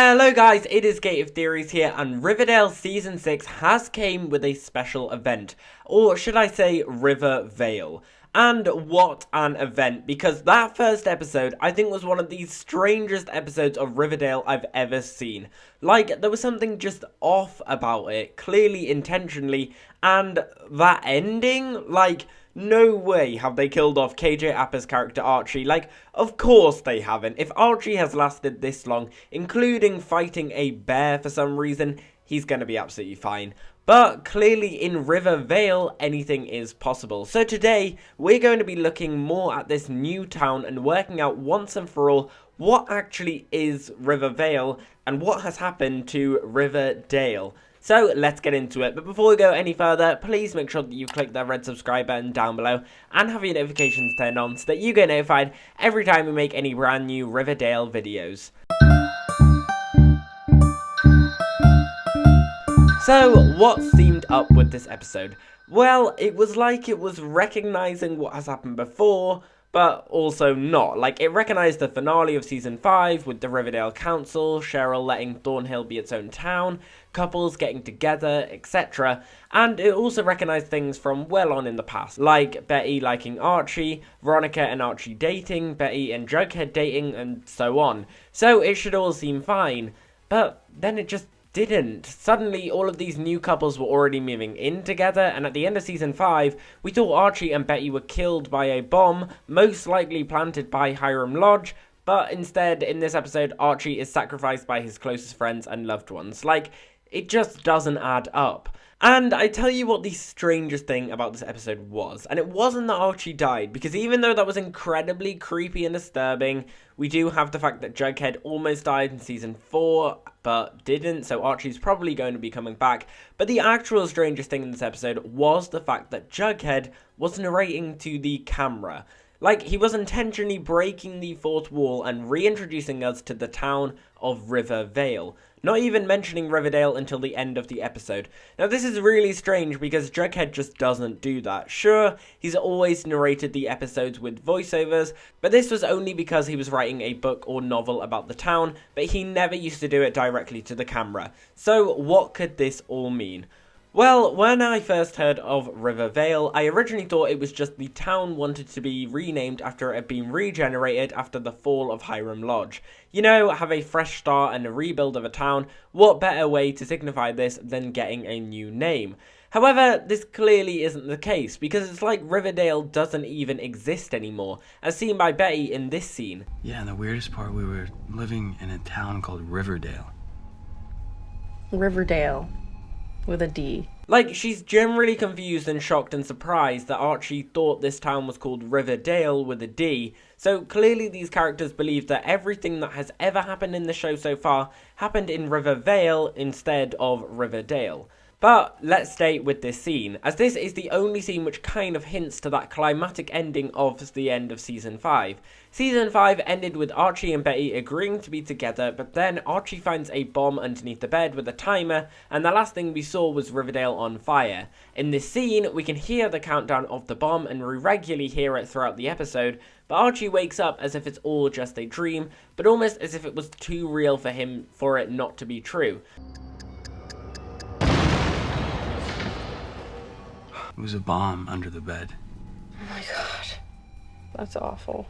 Hello guys, it is Gate of Theories here, and Riverdale Season 6 has came with a special event, or should I say Rivervale. And what an event, because that first episode I think was one of the strangest episodes of Riverdale I've ever seen. Like, there was something just off about it, clearly intentionally, and that ending, like, no way have they killed off KJ Appa's character Archie. Like, of course they haven't. If Archie has lasted this long, including fighting a bear for some reason, he's gonna be absolutely fine. But clearly in Rivervale, anything is possible. So today, we're going to be looking more at this new town and working out once and for all what actually is Rivervale and what has happened to Riverdale. So let's get into it, but before we go any further, please make sure that you click that red subscribe button down below and have your notifications turned on so that you get notified every time we make any brand new Riverdale videos. So what seemed up with this episode? Well, it was like it was recognizing what has happened before, but also not. Like, it recognised the finale of Season 5 with the Riverdale Council, Cheryl letting Thornhill be its own town, couples getting together, etc. And it also recognised things from well on in the past, like Betty liking Archie, Veronica and Archie dating, Betty and Jughead dating, and so on. So it should all seem fine, but then it just didn't. Suddenly, all of these new couples were already moving in together, and at the end of Season 5, we thought Archie and Betty were killed by a bomb, most likely planted by Hiram Lodge, but instead, in this episode, Archie is sacrificed by his closest friends and loved ones. Like, it just doesn't add up. And I tell you what the strangest thing about this episode was, and it wasn't that Archie died, because even though that was incredibly creepy and disturbing, we do have the fact that Jughead almost died in Season 4, but didn't, so Archie's probably going to be coming back. But the actual strangest thing in this episode was the fact that Jughead was narrating to the camera. Like, he was intentionally breaking the fourth wall and reintroducing us to the town of Rivervale, not even mentioning Riverdale until the end of the episode. Now, this is really strange because Jughead just doesn't do that. Sure, he's always narrated the episodes with voiceovers, but this was only because he was writing a book or novel about the town, but he never used to do it directly to the camera. So, what could this all mean? Well, when I first heard of Rivervale, I originally thought it was just the town wanted to be renamed after it had been regenerated after the fall of Hiram Lodge. You know, have a fresh start and a rebuild of a town. What better way to signify this than getting a new name? However, this clearly isn't the case, because it's like Riverdale doesn't even exist anymore, as seen by Betty in this scene. Yeah, and the weirdest part, we were living in a town called Riverdale. Riverdale. With a D. Like, she's generally confused and shocked and surprised that Archie thought this town was called Riverdale with a D, so clearly these characters believe that everything that has ever happened in the show so far happened in Rivervale instead of Riverdale. But let's stay with this scene, as this is the only scene which kind of hints to that climactic ending of the end of Season 5. Season 5 ended with Archie and Betty agreeing to be together, but then Archie finds a bomb underneath the bed with a timer, and the last thing we saw was Riverdale on fire. In this scene, we can hear the countdown of the bomb, and we regularly hear it throughout the episode, but Archie wakes up as if it's all just a dream, but almost as if it was too real for him for it not to be true. It was a bomb under the bed. Oh my god. That's awful.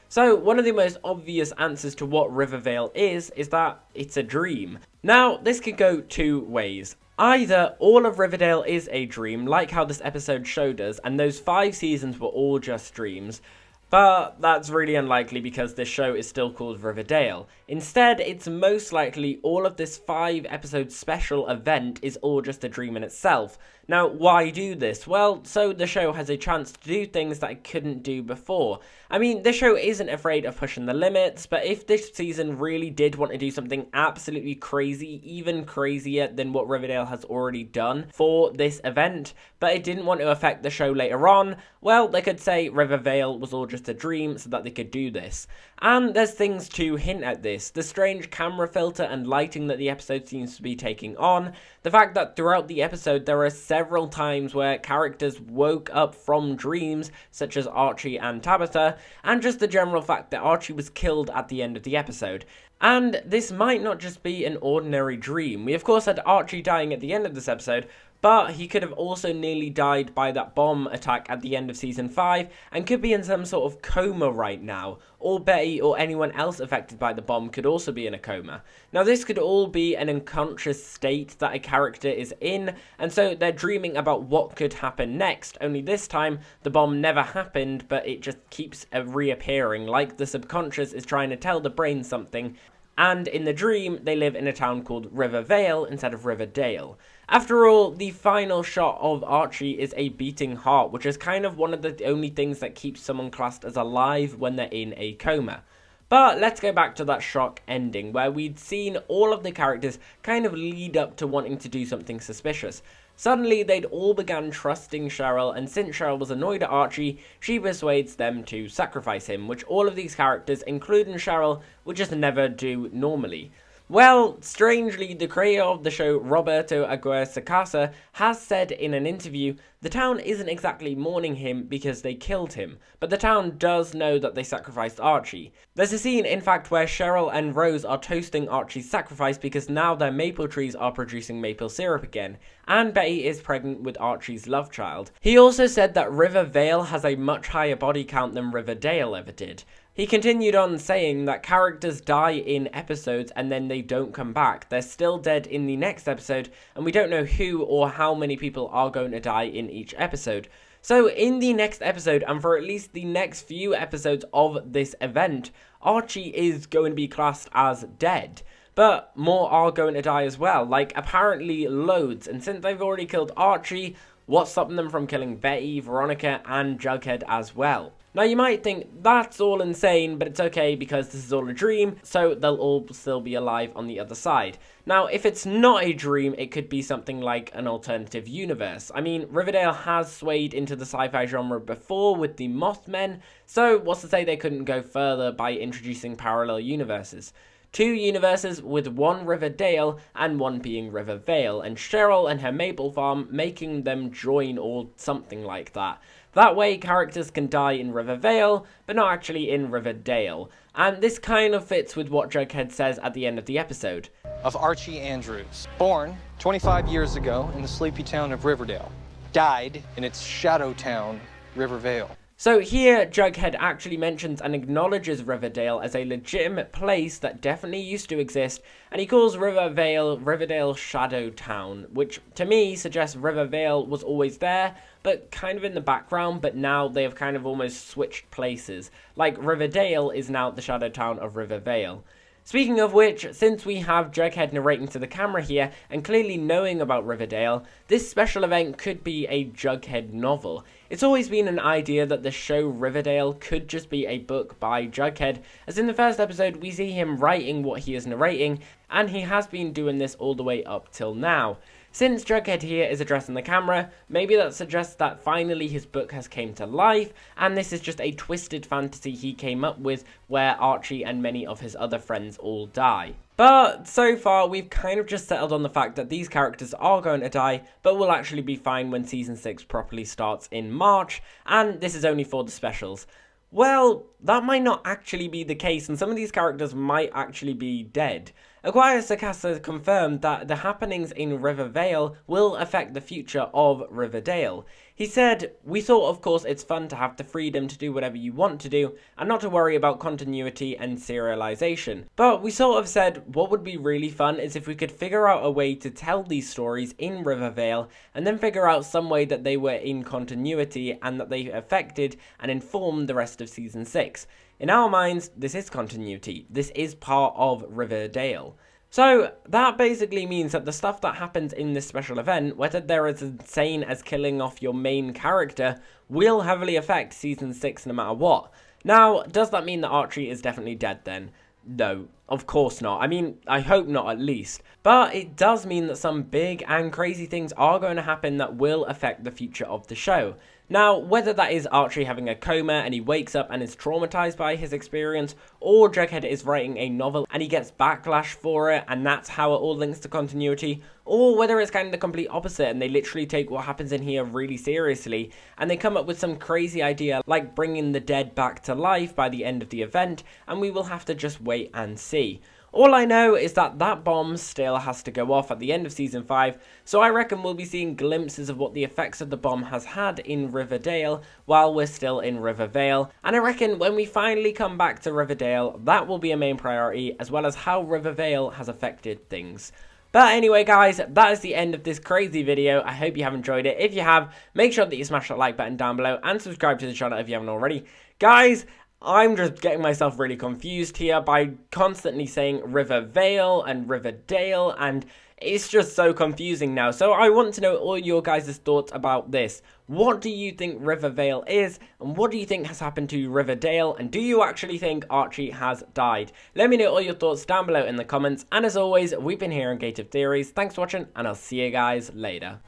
So, one of the most obvious answers to what Rivervale is that it's a dream. Now, this could go two ways. Either all of Riverdale is a dream, like how this episode showed us, and those 5 seasons were all just dreams. But that's really unlikely because this show is still called Riverdale. Instead, it's most likely all of this 5-episode special event is all just a dream in itself. Now, why do this? Well, so the show has a chance to do things that it couldn't do before. I mean, this show isn't afraid of pushing the limits, but if this season really did want to do something absolutely crazy, even crazier than what Riverdale has already done for this event, but it didn't want to affect the show later on, well, they could say Rivervale was all just a dream so that they could do this. And there's things to hint at this. The strange camera filter and lighting that the episode seems to be taking on, the fact that throughout the episode there are several times where characters woke up from dreams, such as Archie and Tabitha, and just the general fact that Archie was killed at the end of the episode. And this might not just be an ordinary dream. We of course had Archie dying at the end of this episode, but he could have also nearly died by that bomb attack at the end of season 5 and could be in some sort of coma right now. Or Betty or anyone else affected by the bomb could also be in a coma. Now this could all be an unconscious state that a character is in, and so they're dreaming about what could happen next, only this time the bomb never happened, but it just keeps reappearing, like the subconscious is trying to tell the brain something. And in the dream, they live in a town called Rivervale instead of Riverdale. After all, the final shot of Archie is a beating heart, which is kind of one of the only things that keeps someone classed as alive when they're in a coma. But let's go back to that shock ending, where we'd seen all of the characters kind of lead up to wanting to do something suspicious. Suddenly, they'd all begun trusting Cheryl, and since Cheryl was annoyed at Archie, she persuades them to sacrifice him, which all of these characters, including Cheryl, would just never do normally. Well, strangely, the creator of the show, Roberto Aguirre-Sacasa, has said in an interview, the town isn't exactly mourning him because they killed him, but the town does know that they sacrificed Archie. There's a scene, in fact, where Cheryl and Rose are toasting Archie's sacrifice because now their maple trees are producing maple syrup again, and Betty is pregnant with Archie's love child. He also said that Rivervale has a much higher body count than Riverdale ever did. He continued on saying that characters die in episodes and then they don't come back. They're still dead in the next episode, and we don't know who or how many people are going to die in each episode. So in the next episode, and for at least the next few episodes of this event, Archie is going to be classed as dead. But more are going to die as well, like apparently loads, and since they've already killed Archie, what's stopping them from killing Betty, Veronica, and Jughead as well? Now you might think, that's all insane, but it's okay because this is all a dream, so they'll all still be alive on the other side. Now, if it's not a dream, it could be something like an alternative universe. I mean, Riverdale has swayed into the sci-fi genre before with the Mothmen, so what's to say they couldn't go further by introducing parallel universes? 2 universes with one Riverdale and one being Rivervale, and Cheryl and her maple farm making them join or something like that. That way, characters can die in Rivervale, but not actually in Riverdale. And this kind of fits with what Jughead says at the end of the episode. Of Archie Andrews, born 25 years ago in the sleepy town of Riverdale, died in its shadow town, Rivervale. So here, Jughead actually mentions and acknowledges Riverdale as a legitimate place that definitely used to exist, and he calls Riverdale Shadow Town, which to me suggests Rivervale was always there, but kind of in the background, but now they have kind of almost switched places. Like Riverdale is now the Shadow Town of Rivervale. Speaking of which, since we have Jughead narrating to the camera here, and clearly knowing about Riverdale, this special event could be a Jughead novel. It's always been an idea that the show Riverdale could just be a book by Jughead, as in the first episode we see him writing what he is narrating, and he has been doing this all the way up till now. Since Jughead here is addressing the camera, maybe that suggests that finally his book has came to life, and this is just a twisted fantasy he came up with where Archie and many of his other friends all die. But so far, we've kind of just settled on the fact that these characters are going to die, but will actually be fine when Season 6 properly starts in March, and this is only for the specials. Well, that might not actually be the case, and some of these characters might actually be dead. Aguirre-Sacasa confirmed that the happenings in Rivervale will affect the future of Riverdale. He said, "We thought of course it's fun to have the freedom to do whatever you want to do, and not to worry about continuity and serialization. But we sort of said what would be really fun is if we could figure out a way to tell these stories in Rivervale, and then figure out some way that they were in continuity and that they affected and informed the rest of Season 6. In our minds, this is continuity. This is part of Riverdale." So that basically means that the stuff that happens in this special event, whether they're as insane as killing off your main character, will heavily affect Season 6 no matter what. Now, does that mean that Archie is definitely dead then? No, of course not. I mean, I hope not at least. But it does mean that some big and crazy things are going to happen that will affect the future of the show. Now, whether that is Archie having a coma and he wakes up and is traumatized by his experience, or Jughead is writing a novel and he gets backlash for it and that's how it all links to continuity, or whether it's kind of the complete opposite and they literally take what happens in here really seriously and they come up with some crazy idea like bringing the dead back to life by the end of the event, and we will have to just wait and see. All I know is that that bomb still has to go off at the end of Season 5, so I reckon we'll be seeing glimpses of what the effects of the bomb has had in Riverdale while we're still in Rivervale, and I reckon when we finally come back to Riverdale, that will be a main priority, as well as how Rivervale has affected things. But anyway guys, that is the end of this crazy video. I hope you have enjoyed it. If you have, make sure that you smash that like button down below and subscribe to the channel if you haven't already. Guys, I'm just getting myself really confused here by constantly saying Rivervale and Riverdale, and it's just so confusing now. So I want to know all your guys' thoughts about this. What do you think Rivervale is, and what do you think has happened to Riverdale, and do you actually think Archie has died? Let me know all your thoughts down below in the comments, and as always, we've been here on Gate of Theories. Thanks for watching, and I'll see you guys later.